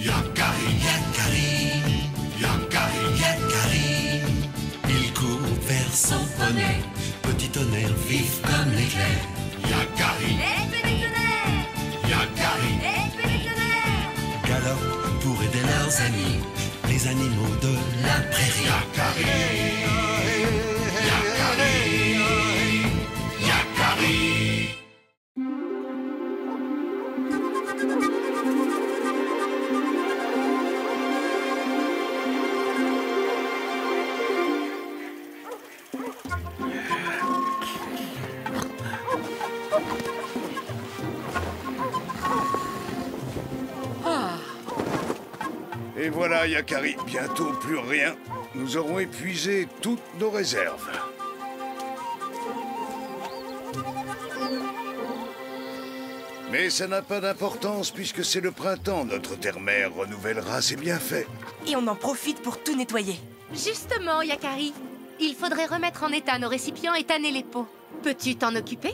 Yakari, Yakari, Yakari, Yakari. Il court vers son poney, petit tonnerre vif comme l'éclair. Yakari, Petit tonnerre, Yakari, petit tonnerre. galope pour aider leurs amis, les animaux de la prairie. Yakari, Yakari, Yakari. Et voilà, Yakari, bientôt plus rien. Nous aurons épuisé toutes nos réserves. Mais ça n'a pas d'importance puisque c'est le printemps. Notre terre-mère renouvellera ses bienfaits. Et on en profite pour tout nettoyer. Justement, Yakari, il faudrait remettre en état nos récipients et tanner les pots. Peux-tu t'en occuper?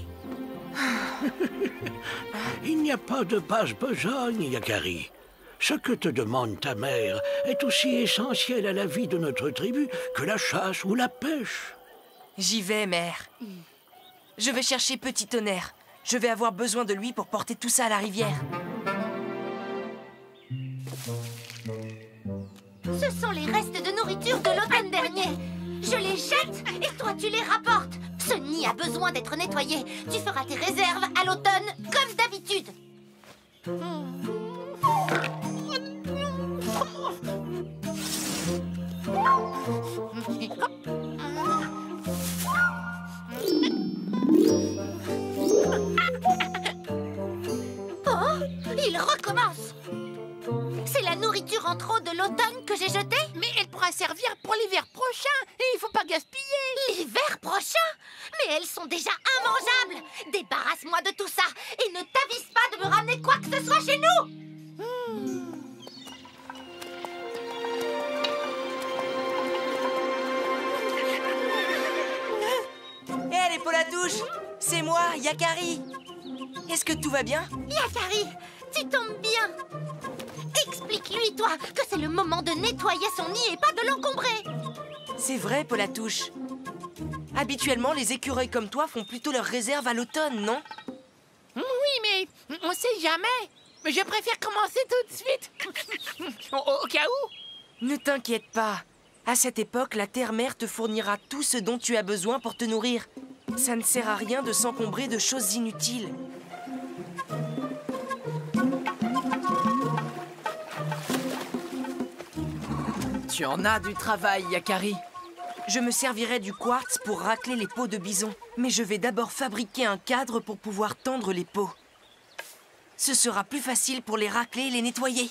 Il n'y a pas de basse besogne, Yakari. Ce que te demande ta mère est aussi essentiel à la vie de notre tribu que la chasse ou la pêche. J'y vais, mère. Je vais chercher Petit Tonnerre. Je vais avoir besoin de lui pour porter tout ça à la rivière. Ce sont les restes de nourriture de l'automne dernier. Je les jette et toi tu les rapportes. Ce nid a besoin d'être nettoyé. Tu feras tes réserves à l'automne comme d'habitude. Oh, il recommence. C'est la nourriture en trop de l'automne que j'ai jetée? Mais elle pourra servir pour l'hiver prochain et il faut pas gaspiller. L'hiver prochain? Mais elles sont déjà immangeables. Débarrasse-moi de tout ça et ne t'avise pas de me ramener quoi que ce soit chez nous. Hé, les Polatouches! C'est moi, Yakari! Est-ce que tout va bien? Yakari, tu tombes bien. Explique-lui, toi, que c'est le moment de nettoyer son nid et pas de l'encombrer. C'est vrai, Polatouche. Habituellement, les écureuils comme toi font plutôt leurs réserves à l'automne, non? Oui, mais on sait jamais. Mais je préfère commencer tout de suite. Au cas où. Ne t'inquiète pas. À cette époque, la terre-mère te fournira tout ce dont tu as besoin pour te nourrir. Ça ne sert à rien de s'encombrer de choses inutiles. Tu en as du travail, Yakari. Je me servirai du quartz pour racler les peaux de bison. Mais je vais d'abord fabriquer un cadre pour pouvoir tendre les peaux. Ce sera plus facile pour les racler et les nettoyer.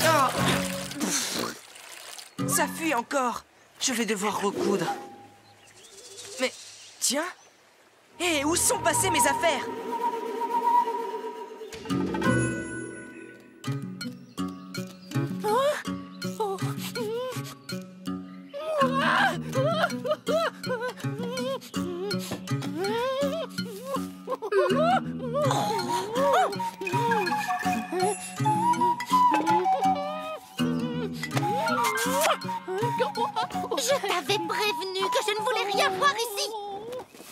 Oh. Ça fuit encore. Je vais devoir recoudre. Mais, tiens. Hé, où sont passées mes affaires? Je t'avais prévenu que je ne voulais rien voir ici.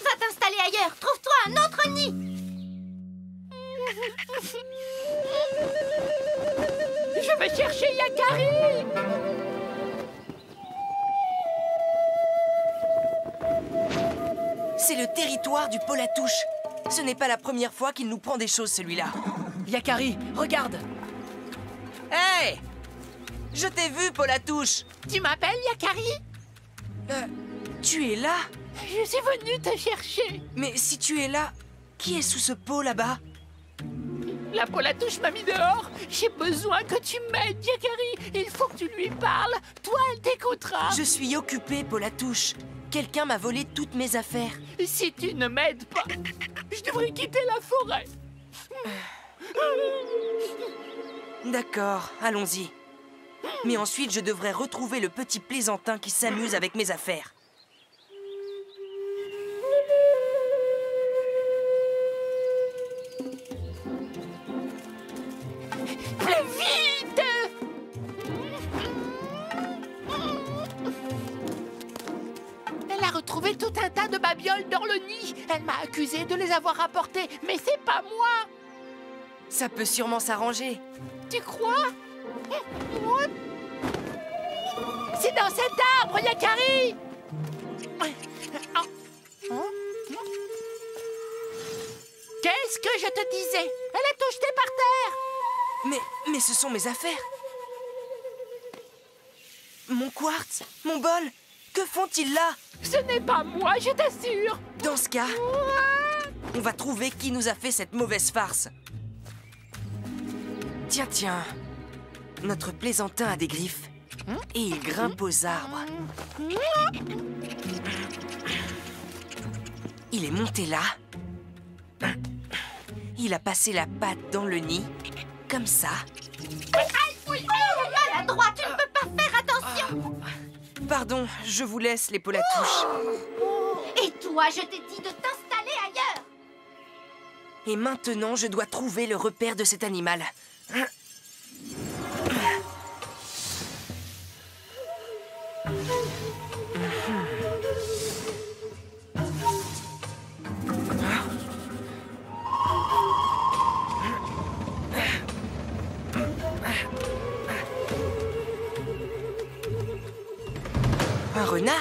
Va t'installer ailleurs. Trouve-toi un autre nid. Je vais chercher Yakari. C'est le territoire du Polatouche. Ce n'est pas la première fois qu'il nous prend des choses, celui-là. Yakari, regarde. Hé! Je t'ai vu, Polatouche. Tu m'appelles Yakari? Tu es là? Je suis venu te chercher. Mais si tu es là, qui est sous ce pot là-bas? La Polatouche m'a mis dehors. J'ai besoin que tu m'aides, Yakari. Il faut que tu lui parles. Toi, elle t'écoutera. Je suis occupée, Polatouche. Quelqu'un m'a volé toutes mes affaires. Si tu ne m'aides pas, je devrais quitter la forêt. D'accord, allons-y. Mais ensuite, je devrais retrouver le petit plaisantin qui s'amuse avec mes affaires. trouvé tout un tas de babioles dans le nid. Elle m'a accusé de les avoir rapportées, mais c'est pas moi. Ça peut sûrement s'arranger. Tu crois? C'est dans cet arbre, Yakari! Qu'est-ce que je te disais? Elle a tout jeté par terre! Mais ce sont mes affaires. Mon quartz, mon bol, que font-ils là? Ce n'est pas moi, je t'assure! Dans ce cas, on va trouver qui nous a fait cette mauvaise farce. Tiens, notre plaisantin a des griffes et il grimpe aux arbres. Il est monté là. Il a passé la patte dans le nid, comme ça. Maladroit, tu ne peux pas faire attention. Pardon, je vous laisse, les Polatouches. Et toi, je t'ai dit de t'installer ailleurs. Et maintenant, je dois trouver le repère de cet animal. Un renard?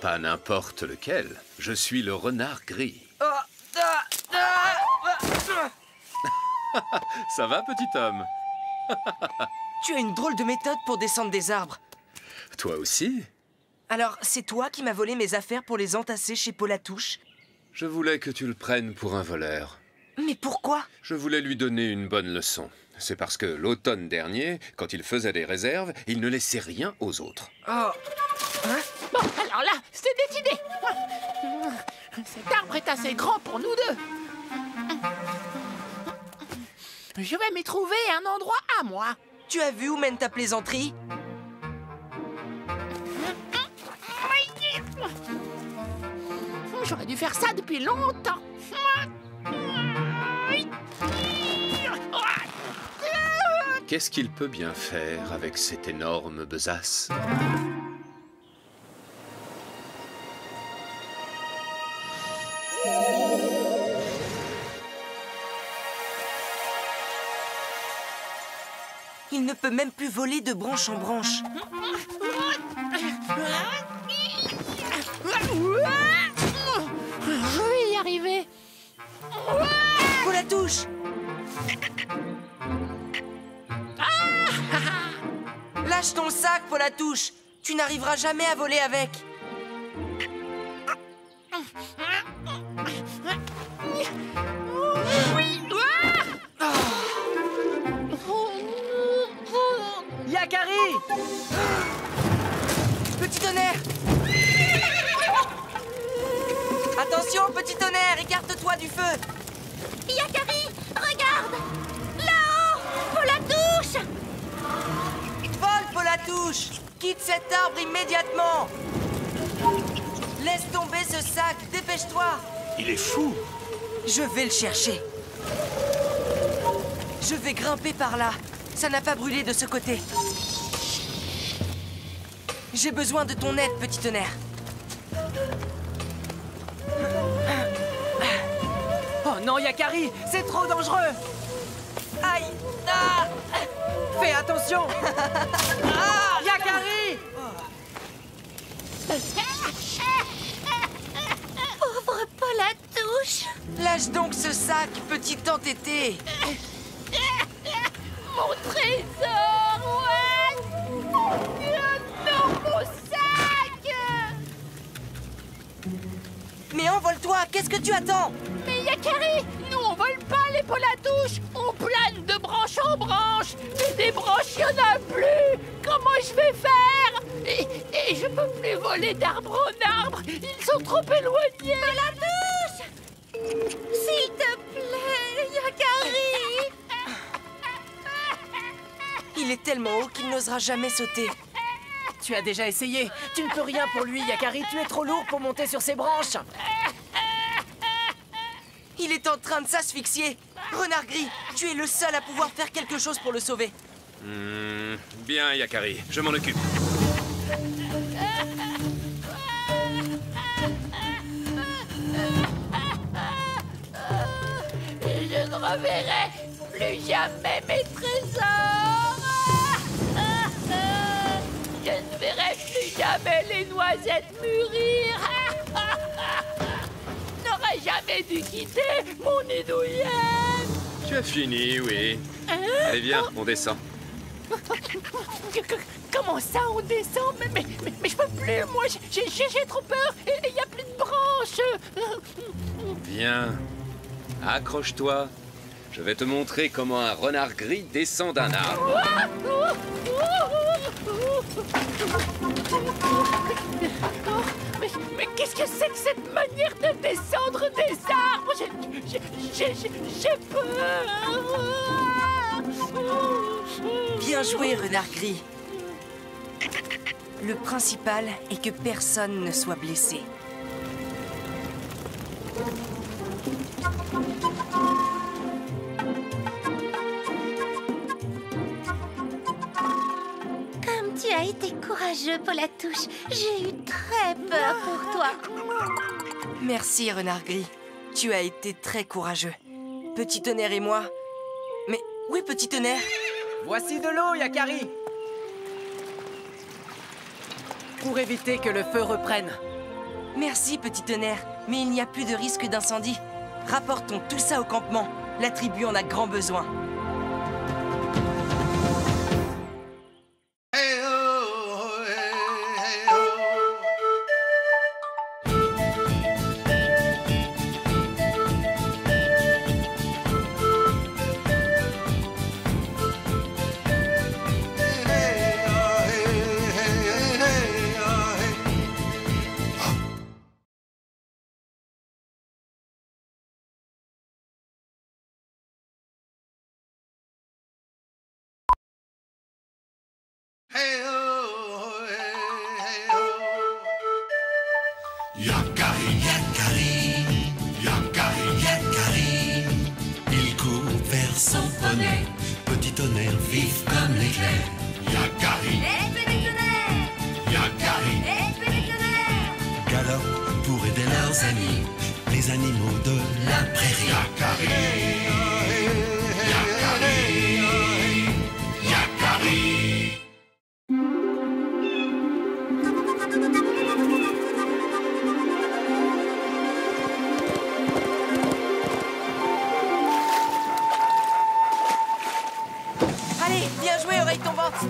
Pas n'importe lequel. Je suis le renard gris. Ça va, petit homme? Tu as une drôle de méthode pour descendre des arbres. Toi aussi? Alors, c'est toi qui m'as volé mes affaires pour les entasser chez Polatouche? Je voulais que tu le prennes pour un voleur. Mais pourquoi? Je voulais lui donner une bonne leçon. C'est parce que l'automne dernier, quand il faisait des réserves, il ne laissait rien aux autres. Oh. Bon, alors là, c'est décidé. Cet arbre est assez grand pour nous deux. Je vais m'y trouver un endroit à moi. Tu as vu où mène ta plaisanterie? J'aurais dû faire ça depuis longtemps. Qu'est-ce qu'il peut bien faire avec cette énorme besace? Il ne peut même plus voler de branche en branche. Je vais y arriver. Polatouche! Lâche ton sac, Polatouche! Tu n'arriveras jamais à voler avec. Yakari! Petit tonnerre! Attention, petit tonnerre, écarte-toi du feu! Yakari, regarde! Là-haut! Polatouche! Vole, Polatouche! Quitte cet arbre immédiatement! Laisse tomber ce sac, dépêche-toi! Il est fou. Je vais le chercher. Je vais grimper par là. Ça n'a pas brûlé de ce côté. J'ai besoin de ton aide, petit tonnerre. Oh non, Yakari, c'est trop dangereux! Aïe! Ah! Fais attention! Yakari! Pauvre Polatouche! Lâche donc ce sac, petit entêté! Mon trésor, ouais! Non, mon sac! Mais envole-toi, qu'est-ce que tu attends? Mais Yakari, nous on vole pas les Polatouches, on plane de branche en branche. Mais des branches, il n'y en a plus. Comment je vais faire? Et je peux plus voler d'arbre en arbre, ils sont trop éloignés. Polatouche! S'il te plaît, Yakari! Il est tellement haut qu'il n'osera jamais sauter. Tu as déjà essayé. Tu ne peux rien pour lui, Yakari. Tu es trop lourd pour monter sur ses branches. Il est en train de s'asphyxier. Renard gris, tu es le seul à pouvoir faire quelque chose pour le sauver. Bien, Yakari, je m'en occupe. reverrai plus jamais mes trésors. Je ne verrai plus jamais les noisettes mûrir. Je n'aurais jamais dû quitter mon nid douillet. Tu as fini, oui. Allez, viens, on descend. Comment ça, on descend? Mais je peux plus, moi, j'ai trop peur. Il n'y a plus de branches. Viens, accroche-toi. Je vais te montrer comment un renard gris descend d'un arbre. Mais qu'est-ce que c'est que cette manière de descendre des arbres? J'ai peur. Bien joué, renard gris. Le principal est que personne ne soit blessé. Comme tu as été courageux, Polatouche. J'ai eu très peur pour toi. Merci, renard gris. Tu as été très courageux. Petit tonnerre et moi... Mais où est Petit tonnerre? Voici de l'eau, Yakari. Pour éviter que le feu reprenne. Merci, Petit tonnerre. Mais il n'y a plus de risque d'incendie. Rapportons tout ça au campement. La tribu en a grand besoin. Yakari, Yakari, Yakari, Yakari. Il court vers son poney, petit tonnerre vif comme l'éclair. Yakari, Yakari, galope pour aider leurs amis, les animaux de la prairie. Yakari, Yakari, Yakari. Allez, bien joué, oreille tombante.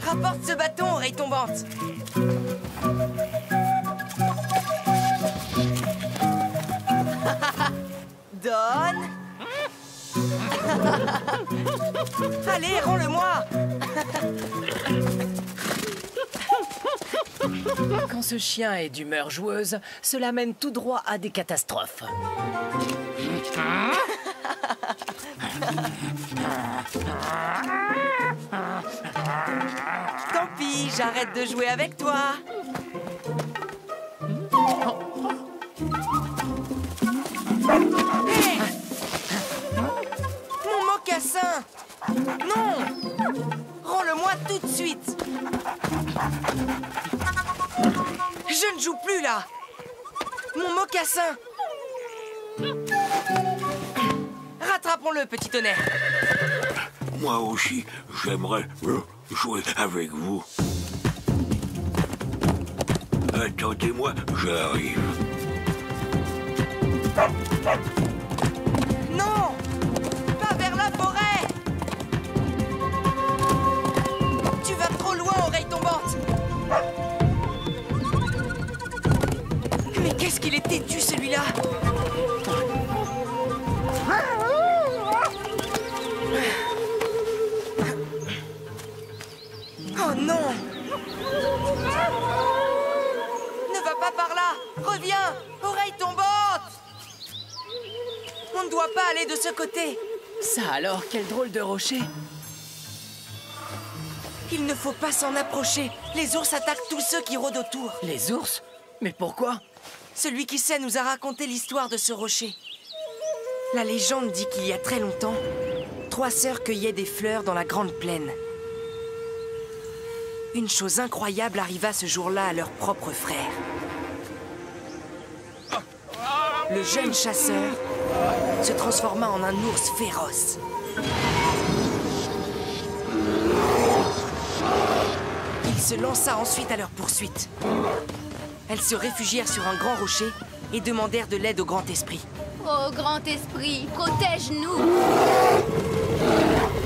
Rapporte ce bâton, oreille tombante. Donne. Allez, rends-le-moi. Quand ce chien est d'humeur joueuse, cela mène tout droit à des catastrophes. Tant pis, j'arrête de jouer avec toi. Hey! Mon mocassin! Non! Rends-le-moi tout de suite! Je ne joue plus là! Mon mocassin! Rattrapons-le, petit tonnerre! Moi aussi, j'aimerais jouer avec vous. Attendez-moi, j'arrive. Non! Pas vers la forêt! Tu vas trop loin, oreille tombante! Mais qu'est-ce qu'il est têtu, celui-là! Oh non! Ne va pas par là! Reviens! Oreille tombante! On ne doit pas aller de ce côté! Ça alors, quel drôle de rocher! Il ne faut pas s'en approcher! Les ours attaquent tous ceux qui rôdent autour! Les ours? Mais pourquoi? Celui qui sait nous a raconté l'histoire de ce rocher. La légende dit qu'il y a très longtemps, 3 sœurs cueillaient des fleurs dans la grande plaine. Une chose incroyable arriva ce jour-là à leur propre frère. le jeune chasseur se transforma en un ours féroce. Il se lança ensuite à leur poursuite. Elles se réfugièrent sur un grand rocher et demandèrent de l'aide au Grand Esprit. Oh, Grand Esprit, protège-nous!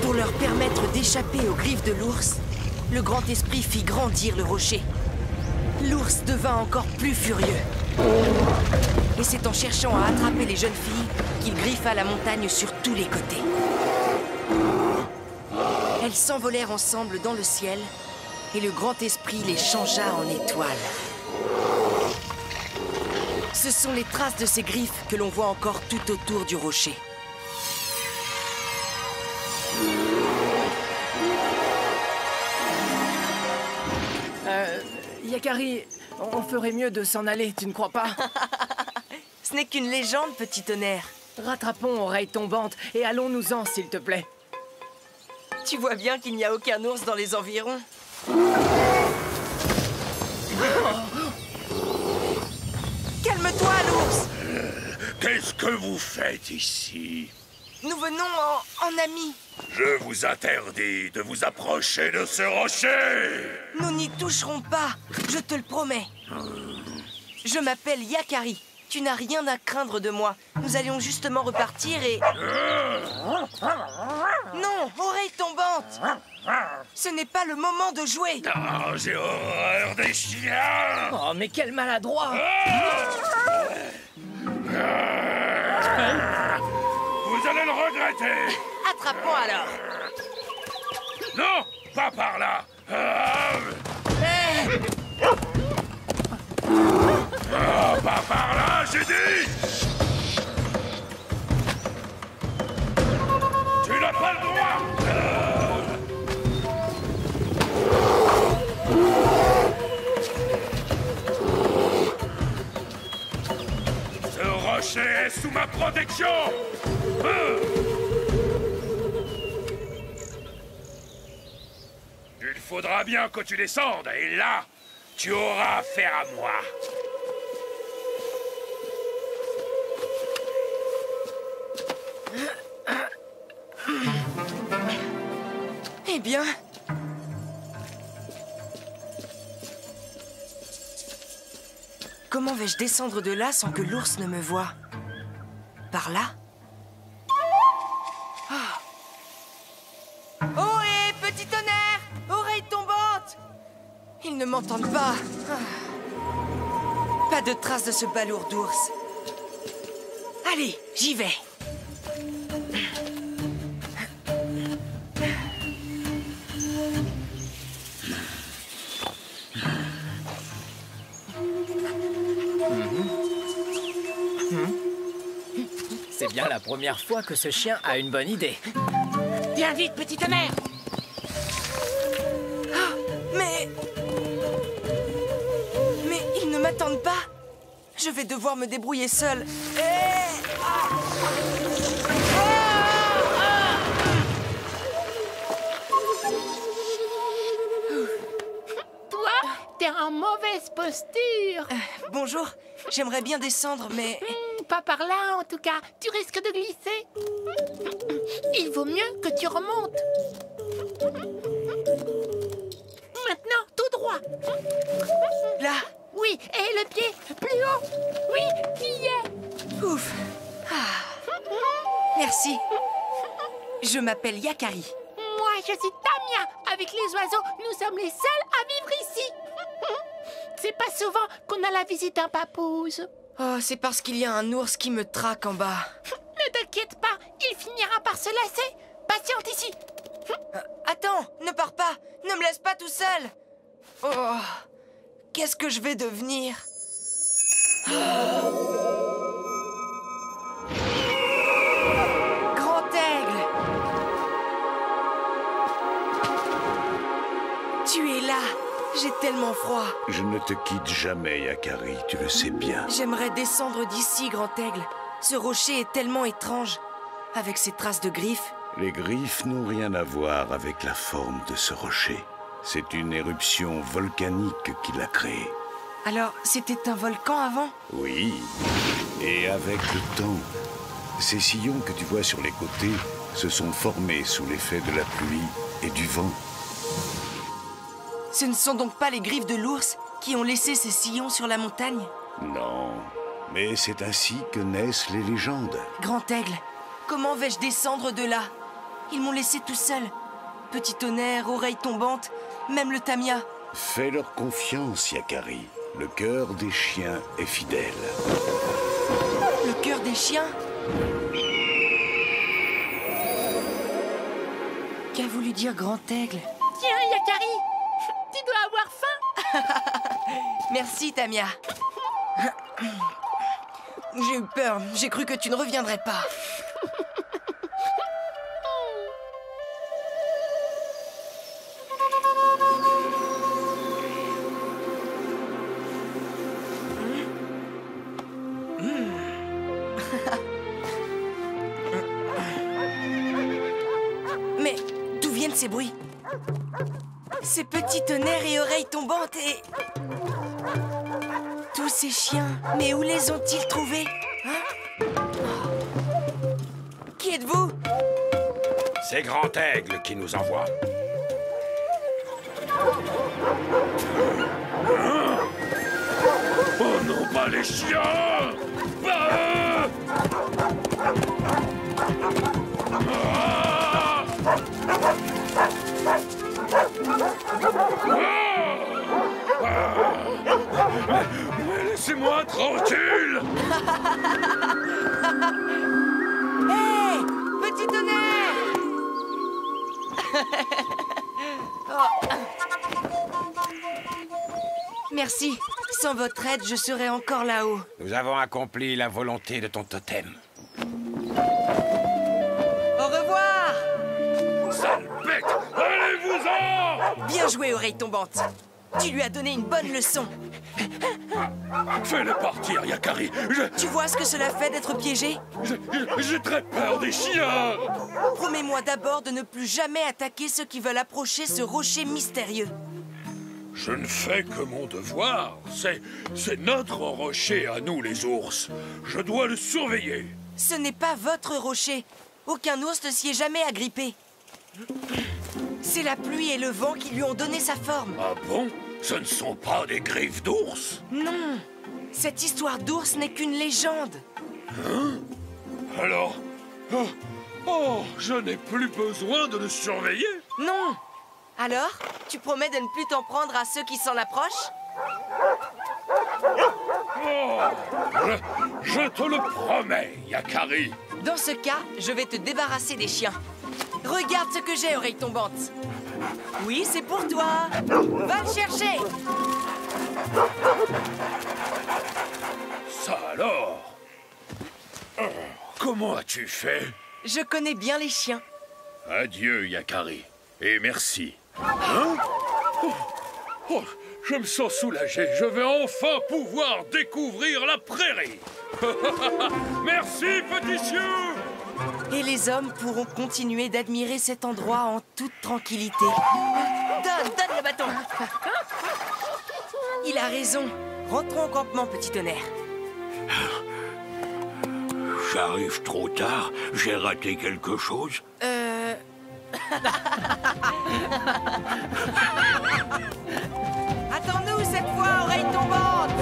Pour leur permettre d'échapper aux griffes de l'ours, le Grand Esprit fit grandir le rocher. L'ours devint encore plus furieux. Et c'est en cherchant à attraper les jeunes filles qu'il griffa la montagne sur tous les côtés. Elles s'envolèrent ensemble dans le ciel et le Grand Esprit les changea en étoiles. Ce sont les traces de ces griffes que l'on voit encore tout autour du rocher. Yakari, on ferait mieux de s'en aller, tu ne crois pas? Ce n'est qu'une légende, petit tonnerre. Rattrapons Oreille Tombante et allons-nous-en, s'il te plaît. Tu vois bien qu'il n'y a aucun ours dans les environs. Calme-toi, l'ours! Qu'est-ce que vous faites ici? Nous venons en amis. Je vous interdis de vous approcher de ce rocher! Nous n'y toucherons pas, je te le promets. Je m'appelle Yakari. Tu n'as rien à craindre de moi. Nous allions justement repartir et... Non, Oreille Tombante! Ce n'est pas le moment de jouer. Oh, j'ai horreur des chiens! Oh, mais quel maladroit! Vous allez le regretter! Attrape-moi alors. Non, pas par là! Pas par là, j'ai dit! Tu n'as pas le droit! Ce rocher est sous ma protection! Il faudra bien que tu descendes, et là, tu auras affaire à moi. Eh bien... Comment vais-je descendre de là sans que l'ours ne me voie? Par là? Oh, hé, petit tonnerre! Oreille tombante! Ils ne m'entendent pas. Pas de trace de ce balourd d'ours. Allez, j'y vais. C'est bien la première fois que ce chien a une bonne idée. Viens vite, petit tonnerre! Mais ils ne m'attendent pas. Je vais devoir me débrouiller seule. Toi, t'es en mauvaise posture. Bonjour, j'aimerais bien descendre, mais... Pas par là, en tout cas. Tu risques de glisser. Il vaut mieux que tu remontes. Maintenant, tout droit. Là. Oui, et le pied plus haut. Oui, tu y es. Ouf. Merci. Je m'appelle Yakari. Moi, je suis Tamia. Avec les oiseaux, nous sommes les seuls à vivre ici. C'est pas souvent qu'on a la visite d'un papouze. Oh, c'est parce qu'il y a un ours qui me traque en bas. Ne t'inquiète pas, il finira par se lasser. Patiente ici. Attends, ne pars pas. Ne me laisse pas tout seul. Oh, qu'est-ce que je vais devenir? Grand aigle. Tu es là. J'ai tellement froid. Je ne te quitte jamais, Yakari, tu le sais bien. J'aimerais descendre d'ici, Grand Aigle. Ce rocher est tellement étrange, avec ses traces de griffes. Les griffes n'ont rien à voir avec la forme de ce rocher. C'est une éruption volcanique qui l'a créé. Alors, c'était un volcan avant? Oui. Et avec le temps, ces sillons que tu vois sur les côtés se sont formés sous l'effet de la pluie et du vent. Ce ne sont donc pas les griffes de l'ours qui ont laissé ces sillons sur la montagne? Non, mais c'est ainsi que naissent les légendes. Grand Aigle, comment vais-je descendre de là? Ils m'ont laissé tout seul. Petit tonnerre, oreille tombante, même le Tamia. Fais-leur confiance, Yakari. Le cœur des chiens est fidèle. Le cœur des chiens? Qu'a voulu dire Grand Aigle? Tiens, Yakari, tu dois avoir faim. Merci, Tamia. J'ai eu peur. J'ai cru que tu ne reviendrais pas. Mais d'où viennent ces bruits? Ces petits tonnerres et oreilles tombantes et... tous ces chiens, mais où les ont-ils trouvés? Hein? Qui êtes-vous? C'est Grand Aigle qui nous envoie. Oh non, pas les chiens! Pas eux! Laissez-moi tranquille! Hé! Petit tonnerre! Oh. Merci. Sans votre aide, je serais encore là-haut. Nous avons accompli la volonté de ton totem. Au revoir! Sale bête! Allez-vous-en! Bien joué, oreille tombante. Tu lui as donné une bonne leçon. Fais-le partir, Yakari! Tu vois ce que cela fait d'être piégé? J'ai très peur des chiens! Promets-moi d'abord de ne plus jamais attaquer ceux qui veulent approcher ce rocher mystérieux. Je ne fais que mon devoir. C'est notre rocher à nous, les ours. Je dois le surveiller. Ce n'est pas votre rocher. Aucun ours ne s'y est jamais agrippé. C'est la pluie et le vent qui lui ont donné sa forme. Ah bon? Ce ne sont pas des griffes d'ours? Non. Cette histoire d'ours n'est qu'une légende. Hein? Alors... Oh, je n'ai plus besoin de le surveiller? Non. Alors, tu promets de ne plus t'en prendre à ceux qui s'en approchent? Oh, je te le promets, Yakari. Dans ce cas, je vais te débarrasser des chiens. Regarde ce que j'ai, oreille tombante. Oui, c'est pour toi. Va le chercher. Ça alors? Comment as-tu fait? Je connais bien les chiens. Adieu, Yakari. Et merci. Hein? Oh, je me sens soulagé. Je vais enfin pouvoir découvrir la prairie. Merci, petit Sioux. Et les hommes pourront continuer d'admirer cet endroit en toute tranquillité. Donne le bâton. Il a raison. Rentrons au campement, petit tonnerre. J'arrive trop tard. J'ai raté quelque chose. Attends-nous cette fois, oreille tombante.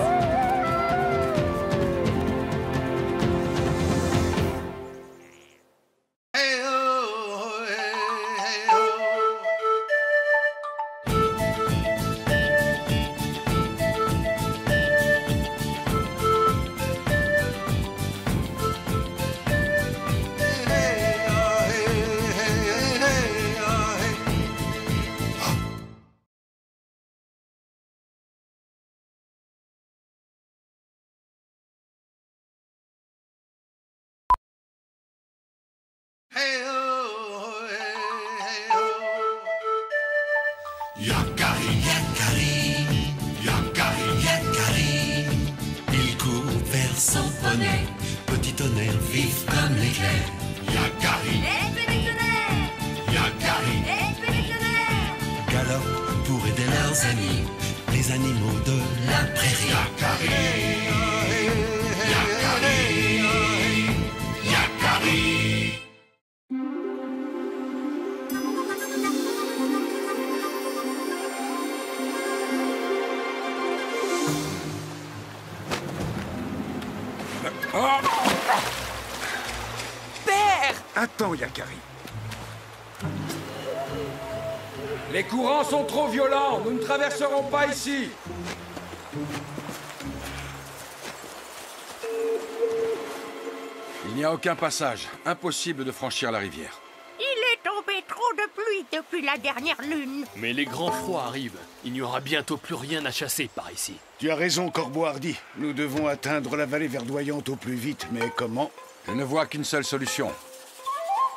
Yakari, Yakari, Yakari, Yakari. Il court vers son poney, petit tonnerre vif comme l'éclair. Yakari, Yakari, galope pour aider leurs amis, les les animaux de la prairie. Yakari, Yakari, Yakari. Père! Attends, Yakari. Les courants sont trop violents, nous ne traverserons pas ici. Il n'y a aucun passage. Impossible de franchir la rivière. Il est tombé trop de pluie depuis la dernière lune. Mais les grands froids arrivent. Il n'y aura bientôt plus rien à chasser par ici. Tu as raison, Corbeau Hardy. Nous devons atteindre la vallée verdoyante au plus vite, mais comment? Je ne vois qu'une seule solution.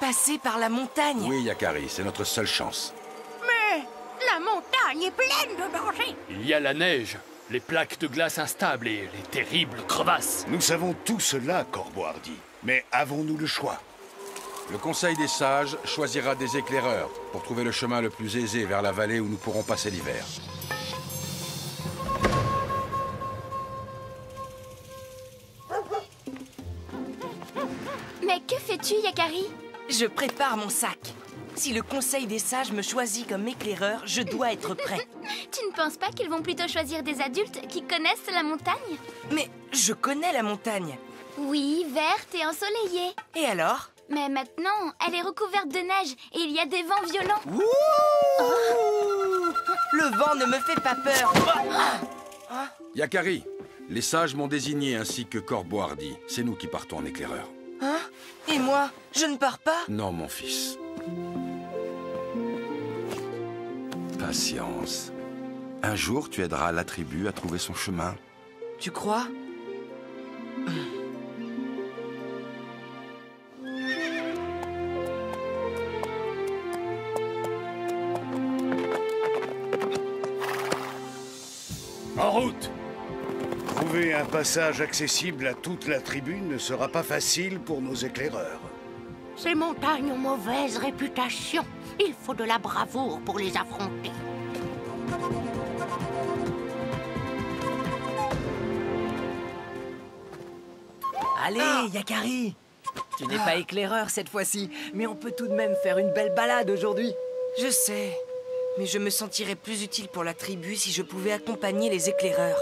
Passer par la montagne. Oui, Yakari, c'est notre seule chance. Mais la montagne est pleine de dangers. Il y a la neige, les plaques de glace instables et les terribles crevasses. Nous savons tout cela, Corbeau Hardy. Mais avons-nous le choix? Le Conseil des Sages choisira des éclaireurs pour trouver le chemin le plus aisé vers la vallée où nous pourrons passer l'hiver. Mais que fais-tu, Yakari? Je prépare mon sac. Si le Conseil des Sages me choisit comme éclaireur, je dois être prêt. Tu ne penses pas qu'ils vont plutôt choisir des adultes qui connaissent la montagne? Mais je connais la montagne. Oui, verte et ensoleillée. Et alors? Mais maintenant, elle est recouverte de neige et il y a des vents violents. Ouh! Le vent ne me fait pas peur. Yakari, les Sages m'ont désigné ainsi que Corbeau Hardy. C'est nous qui partons en éclaireur. Hein? Et moi, je ne pars pas? Non, mon fils. Patience. Un jour, tu aideras la tribu à trouver son chemin. Tu crois? En route! Trouver un passage accessible à toute la tribu ne sera pas facile pour nos éclaireurs. Ces montagnes ont mauvaise réputation. Il faut de la bravoure pour les affronter. Allez, Yakari! Tu n'es pas éclaireur cette fois-ci, mais on peut tout de même faire une belle balade aujourd'hui. Je sais, mais je me sentirais plus utile pour la tribu si je pouvais accompagner les éclaireurs.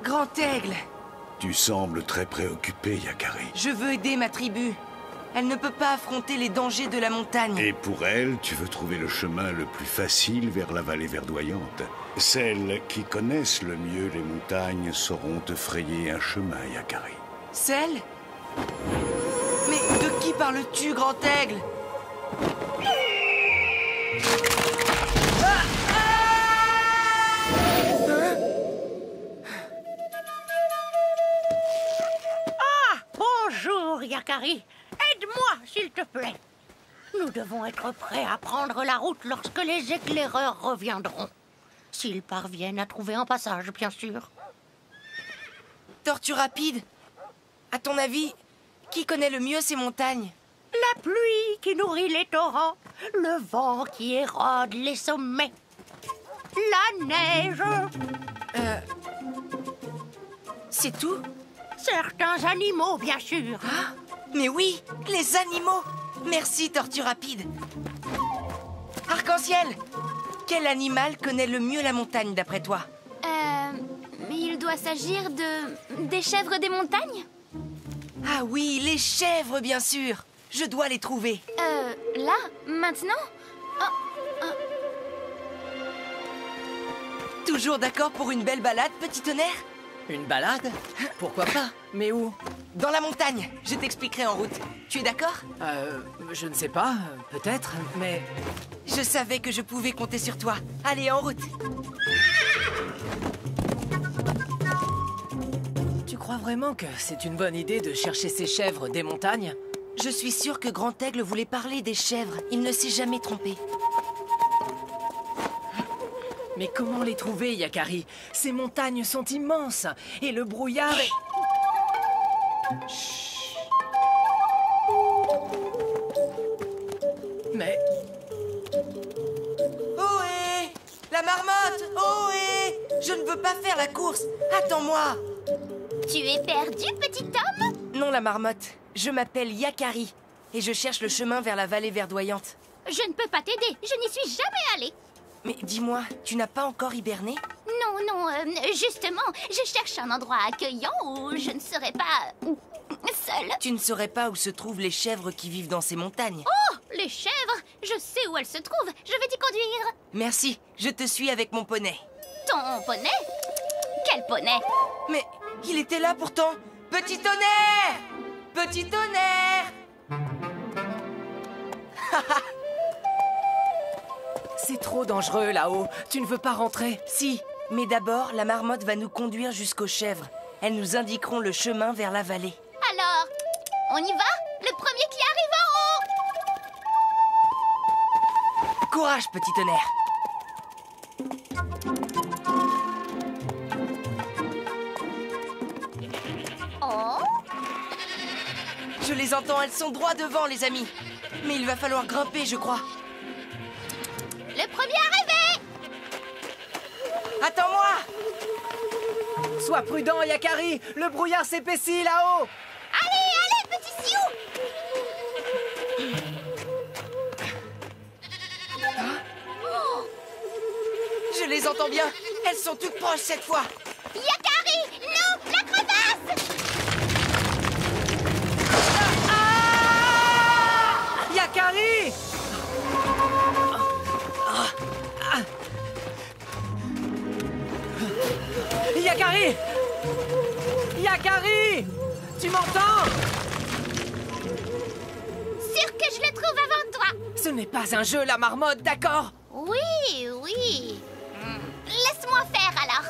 Grand Aigle! Tu sembles très préoccupé, Yakari. Je veux aider ma tribu. Elle ne peut pas affronter les dangers de la montagne. Et pour elle, tu veux trouver le chemin le plus facile vers la vallée verdoyante. Celles qui connaissent le mieux les montagnes sauront te frayer un chemin, Yakari. Celle? Mais de qui parles-tu, Grand Aigle? Bonjour, Yakari. Aide-moi, s'il te plaît. Nous devons être prêts à prendre la route lorsque les éclaireurs reviendront. S'ils parviennent à trouver un passage, bien sûr. Tortue Rapide, à ton avis, qui connaît le mieux ces montagnes? La pluie qui nourrit les torrents, le vent qui érode les sommets, la neige. C'est tout? Certains animaux, bien sûr. Ah, mais oui, les animaux! Merci, Tortue Rapide. Arc-en-ciel, quel animal connaît le mieux la montagne, d'après toi? Mais il doit s'agir des chèvres des montagnes? Ah oui, les chèvres, bien sûr. Je dois les trouver. Là? Maintenant? Toujours d'accord pour une belle balade, petit tonnerre? Une balade? Pourquoi pas? Mais où? Dans la montagne. Je t'expliquerai en route. Tu es d'accord? Je ne sais pas. Peut-être, mais... Je savais que je pouvais compter sur toi. Allez, en route. Tu crois vraiment que c'est une bonne idée de chercher ces chèvres des montagnes? Je suis sûre que Grand Aigle voulait parler des chèvres. Il ne s'est jamais trompé. Mais comment les trouver, Yakari? Ces montagnes sont immenses et le brouillard est... Chut. Mais... Ohé! La marmotte! Ohé! Je ne veux pas faire la course. Attends-moi. Tu es perdu, petit homme? Non, la marmotte. Je m'appelle Yakari et je cherche le chemin vers la vallée verdoyante. Je ne peux pas t'aider. Je n'y suis jamais allée. Mais dis-moi, tu n'as pas encore hiberné? Non, justement, je cherche un endroit accueillant où je ne serai pas seule. Tu ne saurais pas où se trouvent les chèvres qui vivent dans ces montagnes. Oh, les chèvres! Je sais où elles se trouvent. Je vais t'y conduire. Merci, je te suis avec mon poney. Ton poney? Quel poney? Mais il était là pourtant. Petit tonnerre! Petit tonnerre! C'est trop dangereux là-haut. Tu ne veux pas rentrer? Si, mais d'abord, la marmotte va nous conduire jusqu'aux chèvres. Elles nous indiqueront le chemin vers la vallée. Alors, on y va? Le premier qui arrive en haut! Courage, petit tonnerre! Oh? Je les entends, elles sont droit devant, les amis. Mais il va falloir grimper, je crois. Le premier arrivé! Attends-moi! Sois prudent, Yakari. Le brouillard s'épaissit là-haut. Allez, petit sioux! Je les entends bien. Elles sont toutes proches cette fois. Yakari! Non! La crevasse! Yakari! Yakari! Yakari! Tu m'entends? Sûr que je le trouve avant toi! Ce n'est pas un jeu, la marmotte, d'accord? Oui. Laisse-moi faire alors.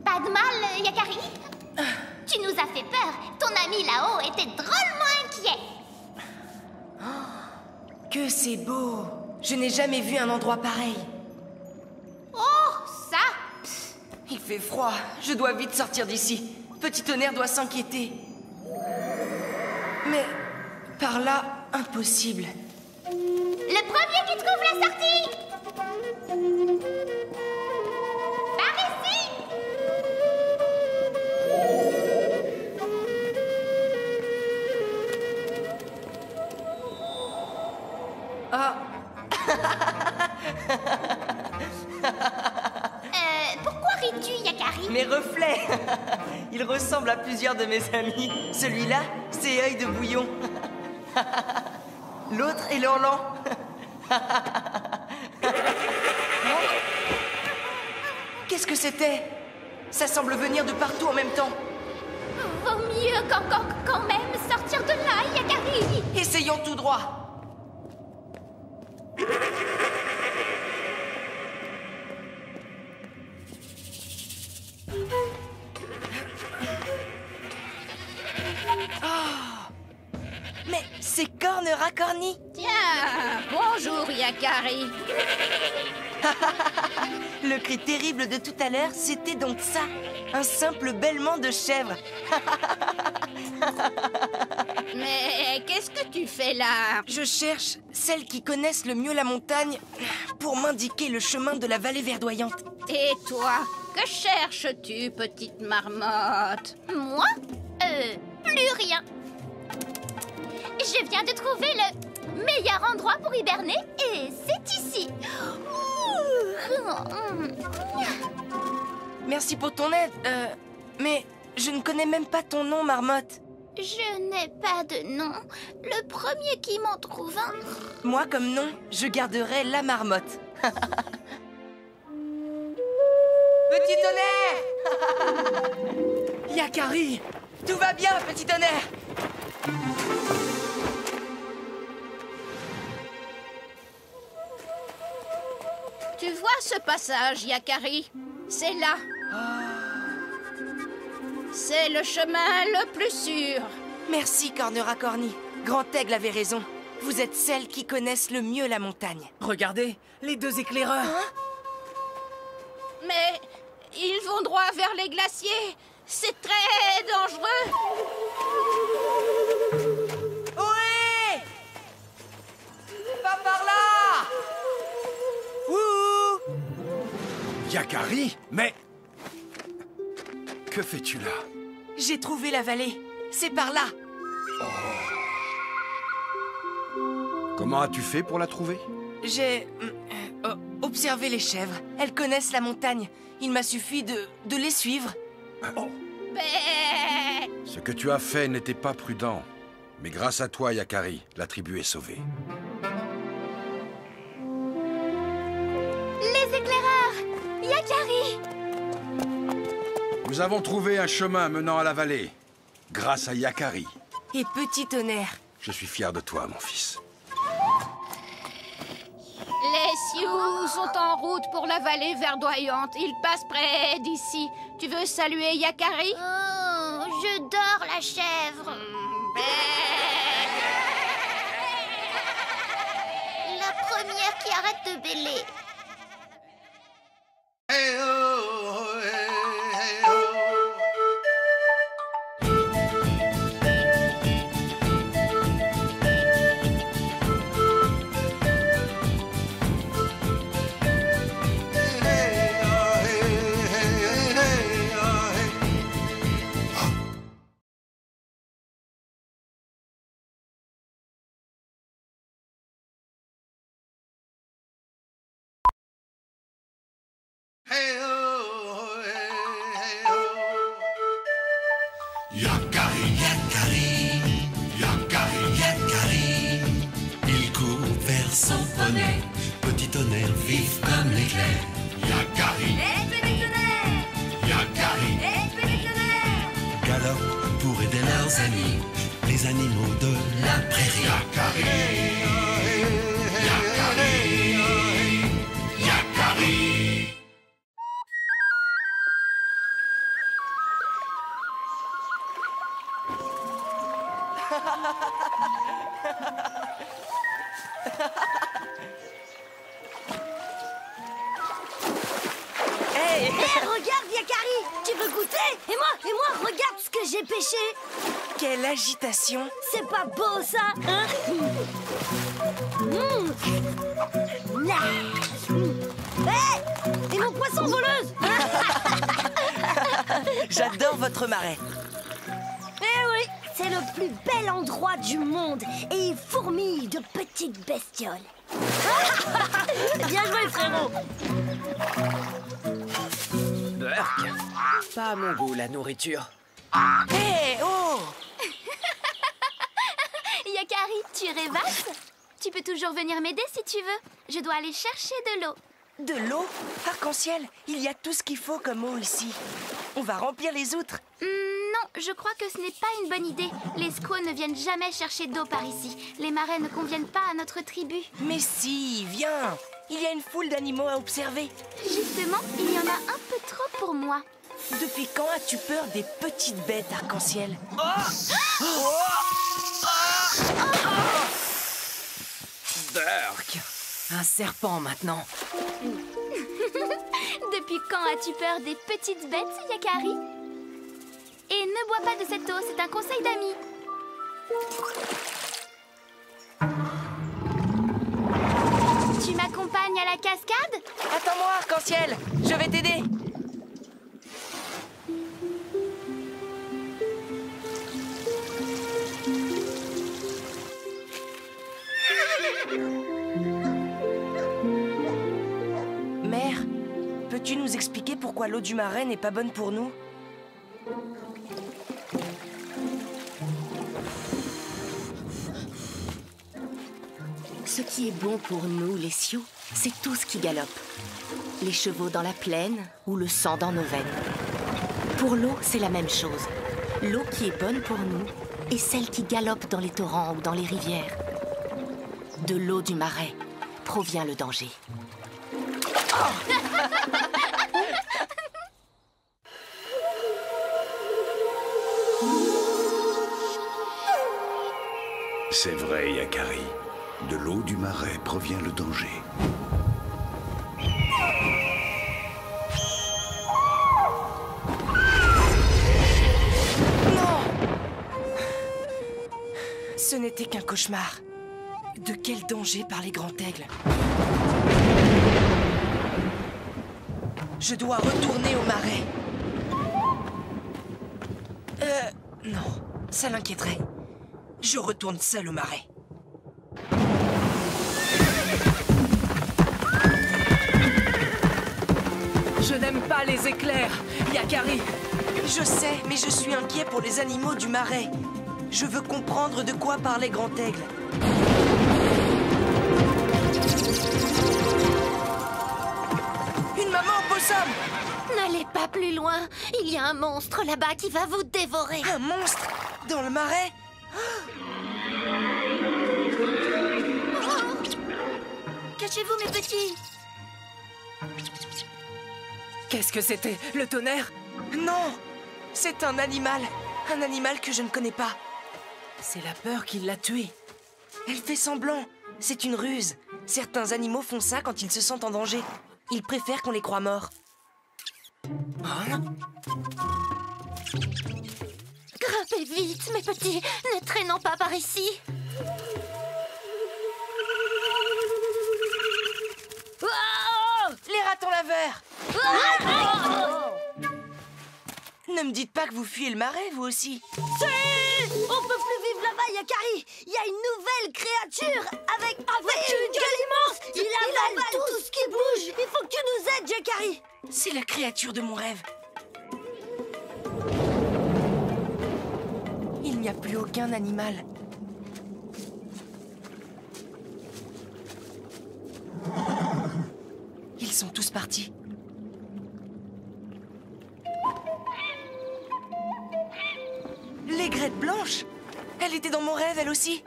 Pas de mal, Yakari? Tu nous as fait peur. Ton ami là-haut était drôlement inquiet. Que c'est beau. Je n'ai jamais vu un endroit pareil. Oh, ça! Il fait froid. Je dois vite sortir d'ici. Petit tonnerre doit s'inquiéter. Mais par là, impossible. Le premier qui trouve la sortie! Par ici! Ah. Pourquoi ris-tu, Yakari? Mes reflets. Ils ressemblent à plusieurs de mes amis. Celui-là, c'est Œil de Bouillon. L'autre est Lanlan. Qu'est-ce que c'était? Ça semble venir de partout en même temps. Vaut mieux quand même sortir de là, Yakari. Essayons tout droit. Mais c'est cornes racornies. Tiens, bonjour Yakari. Le cri terrible de tout à l'heure, c'était donc ça. Un simple bêlement de chèvre. Mais qu'est-ce que tu fais là? Je cherche celles qui connaissent le mieux la montagne pour m'indiquer le chemin de la vallée verdoyante. Et toi, que cherches-tu, petite marmotte? Moi? Plus rien. Je viens de trouver le meilleur endroit pour hiberner et c'est ici. Merci pour ton aide. Mais je ne connais même pas ton nom, marmotte. Je n'ai pas de nom. Le premier qui m'en trouve un. Moi, comme nom, je garderai la marmotte. Petit tonnerre! Yakari! Tout va bien, petit tonnerre. Tu vois ce passage, Yakari? C'est là. C'est le chemin le plus sûr. Merci, Cornera Corny. Grand Aigle avait raison. Vous êtes celles qui connaissent le mieux la montagne. Regardez, les deux éclaireurs. Mais ils vont droit vers les glaciers. C'est très dangereux. Ohé! Pas par là! Ouh! Yakari? Mais... Que fais-tu là? J'ai trouvé la vallée. C'est par là. Comment as-tu fait pour la trouver? J'ai observé les chèvres. Elles connaissent la montagne. Il m'a suffi de les suivre. Ce que tu as fait n'était pas prudent. Mais grâce à toi, Yakari, la tribu est sauvée. Les éclaireurs! Yakari! Nous avons trouvé un chemin menant à la vallée. Grâce à Yakari. Et petit tonnerre. Je suis fier de toi, mon fils. Les Sioux sont en route pour la vallée verdoyante. Ils passent près d'ici. Tu veux saluer Yakari? Oh, je dors la chèvre. La première qui arrête de bêler. Yakari, Yakari, Yakari, Yakari. Il court vers son poney, petit tonnerre vif comme l'éclair. Yakari, Yakari, galope pour aider leurs amis, les animaux de la prairie. Yakari, Yakari, Yakari. Hey, regarde, Yakari! Tu veux goûter? Et moi, regarde ce que j'ai pêché! Quelle agitation! C'est pas beau, ça, hein? Hey! Et mon poisson voleuse! J'adore votre marais. Eh oui, c'est le plus bel endroit du monde et il fourmille de petites bestioles. Bien joué, frérot! Burk, pas à mon goût la nourriture. Hé, oh! Yakari, tu rêvasses? Tu peux toujours venir m'aider si tu veux. Je dois aller chercher de l'eau. De l'eau? Arc-en-ciel, il y a tout ce qu'il faut comme eau ici. On va remplir les outres. Non, je crois que ce n'est pas une bonne idée. Les squaws ne viennent jamais chercher d'eau par ici. Les marais ne conviennent pas à notre tribu. Mais si, viens! Il y a une foule d'animaux à observer. Justement, il y en a un peu trop pour moi. Depuis quand as-tu peur des petites bêtes arc-en-ciel? Burk, un serpent maintenant. Depuis quand as-tu peur des petites bêtes, Yakari? Et ne bois pas de cette eau, c'est un conseil d'ami. Tu m'accompagnes à la cascade? Attends-moi, arc-en-ciel, je vais t'aider. Mère, peux-tu nous expliquer pourquoi l'eau du marais n'est pas bonne pour nous? Ce qui est bon pour nous, les Sioux, c'est tout ce qui galope. Les chevaux dans la plaine ou le sang dans nos veines. Pour l'eau, c'est la même chose. L'eau qui est bonne pour nous est celle qui galope dans les torrents ou dans les rivières. De l'eau du marais provient le danger. C'est vrai, Yakari. De l'eau du marais provient le danger. Non! Ce n'était qu'un cauchemar. De quel danger parlait Grand Aigle? Je dois retourner au marais. Non, ça l'inquiéterait. Je retourne seul au marais. Je n'aime pas les éclairs, Yakari. Je sais, mais je suis inquiet pour les animaux du marais. Je veux comprendre de quoi parlait Grand Aigle. Une maman opossum! N'allez pas plus loin. Il y a un monstre là-bas qui va vous dévorer. Un monstre? Dans le marais? Cachez-vous, mes petits. Qu'est-ce que c'était? Le tonnerre? Non! C'est un animal. Un animal que je ne connais pas. C'est la peur qui l'a tué. Elle fait semblant. C'est une ruse. Certains animaux font ça quand ils se sentent en danger. Ils préfèrent qu'on les croie morts. Hein? Grimpez vite, mes petits. Ne traînons pas par ici. Les ratons laveurs! Ne me dites pas que vous fuyez le marais, vous aussi. Si! On peut plus vivre là-bas, Yakari. Il y a une nouvelle créature avec une gueule immense. Il avale tout ce qui bouge. Il faut que tu nous aides, Yakari. C'est la créature de mon rêve. Il n'y a plus aucun animal. Ils sont tous partis. L'aigrette blanche! Elle était dans mon rêve, elle aussi.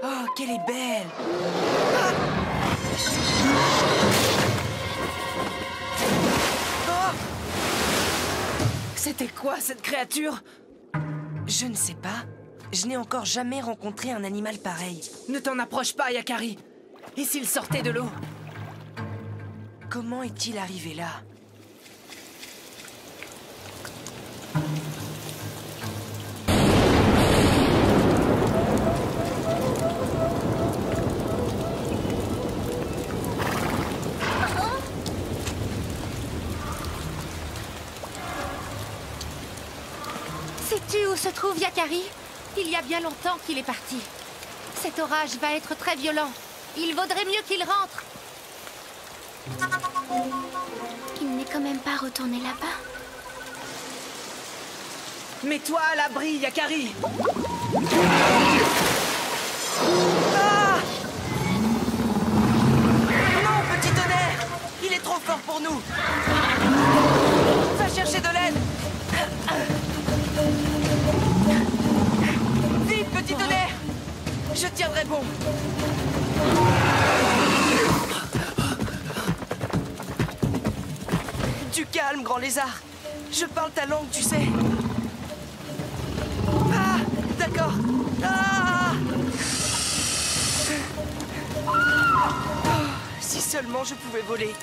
Oh, qu'elle est belle! Ah! Oh! C'était quoi cette créature? Je ne sais pas. Je n'ai encore jamais rencontré un animal pareil. Ne t'en approche pas, Yakari. Et s'il sortait de l'eau? Comment est-il arrivé là? Sais-tu où se trouve Yakari? Il y a bien longtemps qu'il est parti. Cet orage va être très violent. Il vaudrait mieux qu'il rentre. Il n'est quand même pas retourné là-bas. Mets-toi à l'abri, Yakari. Ah! Non, petit tonnerre! Il est trop fort pour nous. Va chercher de l'aide. Vite, petit tonnerre! Je tiendrai bon. Du calme, grand lézard. Je parle ta langue, tu sais. Ah, d'accord. Ah! Oh, si seulement je pouvais voler.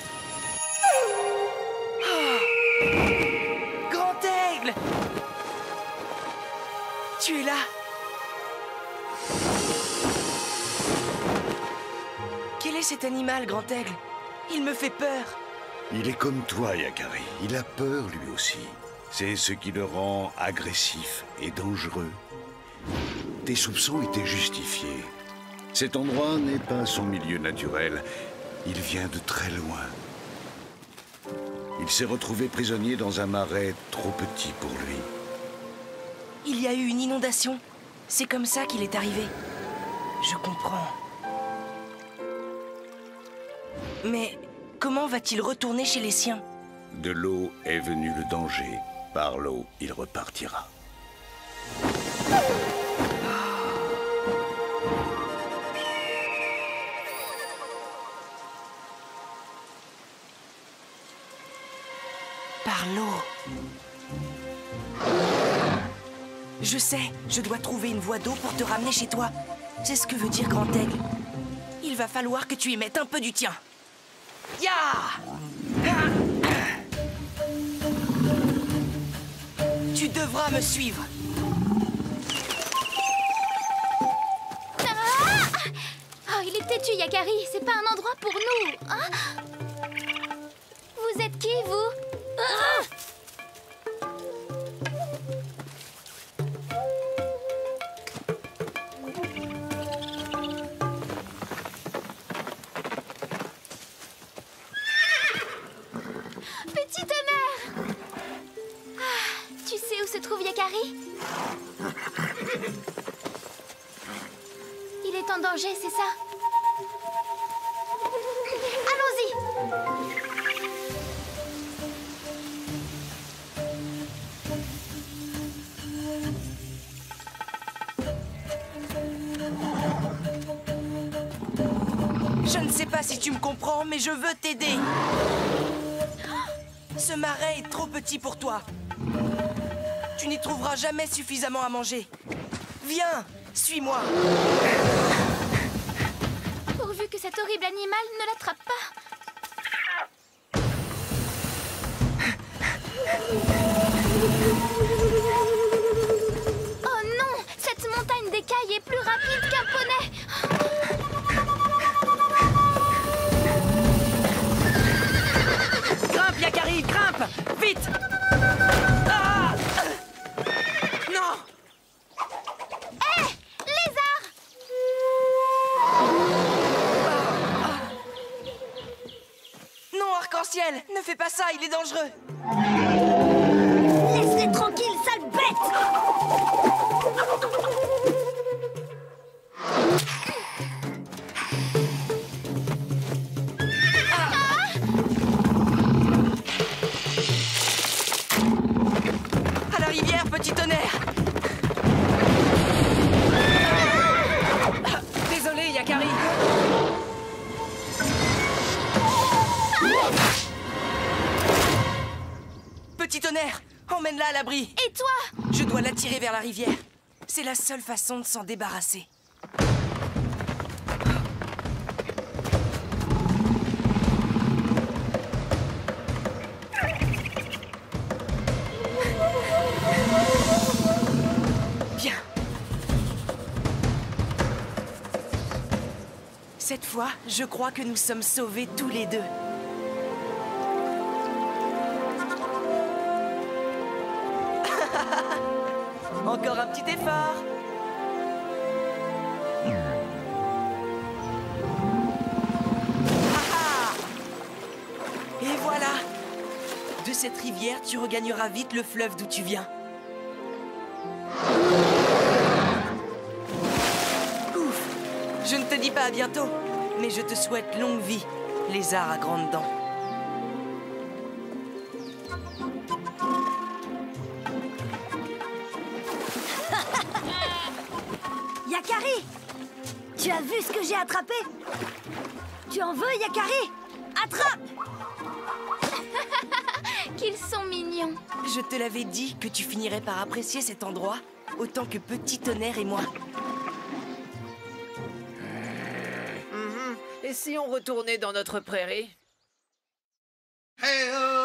Oh. Grand Aigle! Tu es là? Quel est cet animal, Grand Aigle? Il me fait peur. Il est comme toi, Yakari. Il a peur, lui aussi. C'est ce qui le rend agressif et dangereux. Tes soupçons étaient justifiés. Cet endroit n'est pas son milieu naturel. Il vient de très loin. Il s'est retrouvé prisonnier dans un marais trop petit pour lui. Il y a eu une inondation. C'est comme ça qu'il est arrivé. Je comprends. Mais comment va-t-il retourner chez les siens? De l'eau est venu le danger. Par l'eau, il repartira. Par l'eau. Je sais, je dois trouver une voie d'eau pour te ramener chez toi. C'est ce que veut dire Grand Aigle. Il va falloir que tu y mettes un peu du tien. Ya! Tu devras me suivre. Oh, il est têtu, Yakari. C'est pas un endroit pour nous. Hein? Vous êtes qui, vous? Petit tonnerre! Tu sais où se trouve Yakari? Il est en danger, c'est ça? Allons-y! Je ne sais pas si tu me comprends, mais je veux t'aider. Ce marais est trop petit pour toi. Tu n'y trouveras jamais suffisamment à manger. Viens, suis-moi. Pourvu que cet horrible animal ne l'attrape pas. Oh non! Cette montagne d'écailles est plus rapide qu'un poney! Grimpe, Yakari, grimpe! Vite! Ah! Non! Hé! Lézard! Non, Arc-en-Ciel! Ne fais pas ça, il est dangereux! Laisse-les tranquilles, sale bête! À la rivière, petit tonnerre! Désolé, Yakari! Petit tonnerre, emmène-la à l'abri. Et toi? Je dois l'attirer vers la rivière. C'est la seule façon de s'en débarrasser. Bien. Cette fois, je crois que nous sommes sauvés tous les deux. Encore un petit effort. Et voilà. De cette rivière, tu regagneras vite le fleuve d'où tu viens. Ouf. Je ne te dis pas à bientôt, mais je te souhaite longue vie, lézard à grandes dents. Yakari! Tu as vu ce que j'ai attrapé? Tu en veux, Yakari? Attrape! Qu'ils sont mignons. Je te l'avais dit que tu finirais par apprécier cet endroit autant que Petit Tonnerre et moi. Et si on retournait dans notre prairie? Hey-oh!